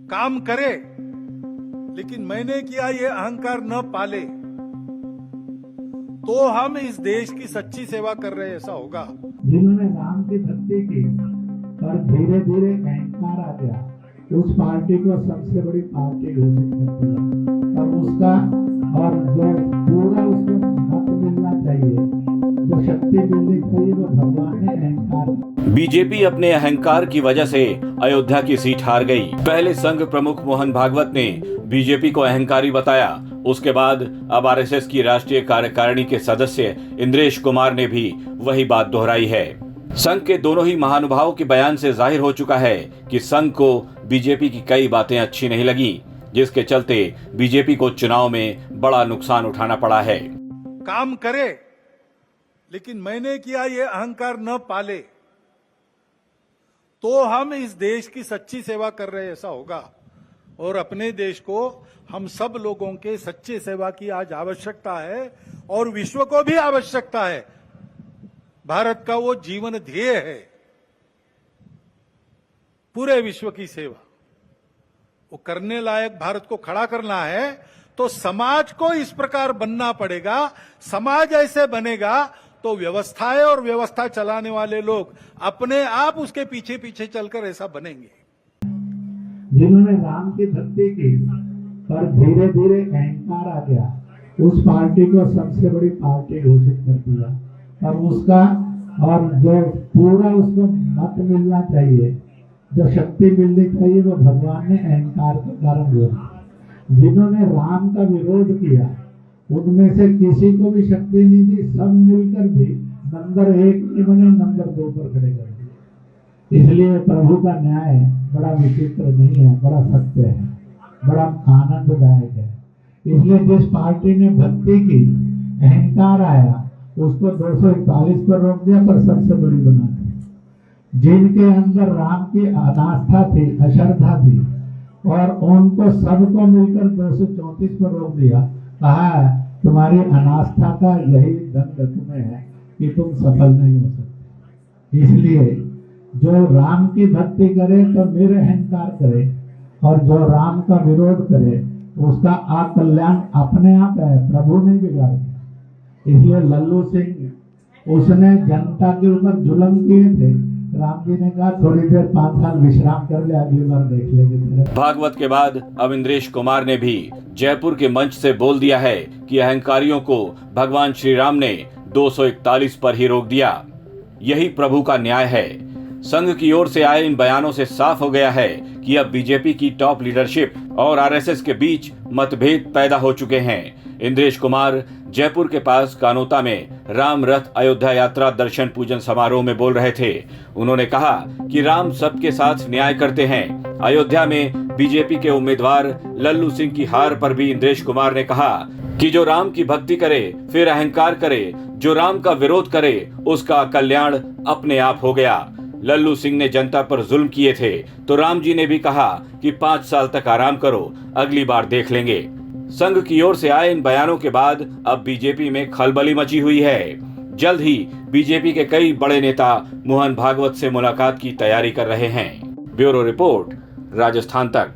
काम करे लेकिन मैंने किया ये अहंकार न पाले, तो हम इस देश की सच्ची सेवा कर रहे ऐसा होगा। जिन्होंने राम की भक्ति की और धीरे धीरे अहंकार आ गया, उस पार्टी को सबसे बड़ी पार्टी घोषित कर दिया। और उसका और जो पूरा उसको मत मिलना चाहिए, जो शक्ति मिलनी चाहिए, वो भगवान ने अहंकार। बीजेपी अपने अहंकार की वजह से अयोध्या की सीट हार गई। पहले संघ प्रमुख मोहन भागवत ने बीजेपी को अहंकारी बताया, उसके बाद अब आरएसएस की राष्ट्रीय कार्यकारिणी के सदस्य इंद्रेश कुमार ने भी वही बात दोहराई है। संघ के दोनों ही महानुभावों के बयान से जाहिर हो चुका है कि संघ को बीजेपी की कई बातें अच्छी नहीं लगी, जिसके चलते बीजेपी को चुनाव में बड़ा नुकसान उठाना पड़ा है। काम करे लेकिन मैंने किया ये अहंकार न पाले, तो हम इस देश की सच्ची सेवा कर रहे ऐसा होगा। और अपने देश को हम सब लोगों के सच्चे सेवा की आज आवश्यकता है और विश्व को भी आवश्यकता है। भारत का वो जीवन ध्येय है, पूरे विश्व की सेवा। वो करने लायक भारत को खड़ा करना है तो समाज को इस प्रकार बनना पड़ेगा। समाज ऐसे बनेगा तो व्यवस्थाएं और व्यवस्था चलाने वाले लोग अपने आप उसके पीछे पीछे चलकर ऐसा बनेंगे। जिन्होंने राम की भक्ति की और धीरे धीरे अहंकार आ गया, उस पार्टी को सबसे बड़ी पार्टी घोषित कर दिया। और उसका और जो पूरा उसको मत मिलना चाहिए, जो शक्ति मिलनी चाहिए, वो भगवान ने अहंकार के कारण हुआ। जिन्होंने राम का विरोध किया, उनमें से किसी को भी शक्ति नहीं दी, सब मिलकर भी नंबर 1 इन्होंने नंबर 2 पर खड़े कर दिए। इसलिए प्रभु का न्याय बड़ा विचित्र नहीं है, बड़ा सत्य है, बड़ा आनंददायक है। इसलिए जिस पार्टी ने भक्ति की, अहंकार आया, उसको 241 पर रोक दिया, पर सबसे बड़ी बना दी। जिनके अंदर राम की अनास्था थी, अश्रद्धा थी, और उनको सबको मिलकर 234 पर रोक दिया। कहा तुम्हारी अनास्था का यही दंड तुम्हें है कि तुम सफल नहीं हो सकते। इसलिए जो राम की भक्ति करे तो निरअहकार करे, और जो राम का विरोध करे उसका अकल्याण अपने आप है, प्रभु नहीं बिगाड़ता। इसलिए लल्लू सिंह, उसने जनता के ऊपर जुल्म किए थे। राम जी ने कहा थोड़ी देर 5 साल विश्राम कर ले, अगली बार देख लेंगे। भागवत के बाद अब इंद्रेश कुमार ने भी जयपुर के मंच से बोल दिया है कि अहंकारियों को भगवान श्री राम ने 241 पर ही रोक दिया। यही प्रभु का न्याय है। संघ की ओर से आए इन बयानों से साफ हो गया है कि अब बीजेपी की टॉप लीडरशिप और आरएसएस के बीच मतभेद पैदा हो चुके हैं। इंद्रेश कुमार जयपुर के पास कानोता में राम रथ अयोध्या यात्रा दर्शन पूजन समारोह में बोल रहे थे। उन्होंने कहा कि राम सबके साथ न्याय करते हैं। अयोध्या में बीजेपी के उम्मीदवार लल्लू सिंह की हार पर भी इंद्रेश कुमार ने कहा कि जो राम की भक्ति करे फिर अहंकार करे, जो राम का विरोध करे उसका कल्याण अपने आप हो गया। लल्लू सिंह ने जनता पर जुल्म किए थे तो राम जी ने भी कहा कि 5 साल तक आराम करो, अगली बार देख लेंगे। संघ की ओर से आए इन बयानों के बाद अब बीजेपी में खलबली मची हुई है। जल्द ही बीजेपी के कई बड़े नेता मोहन भागवत से मुलाकात की तैयारी कर रहे हैं। ब्यूरो रिपोर्ट, राजस्थान तक।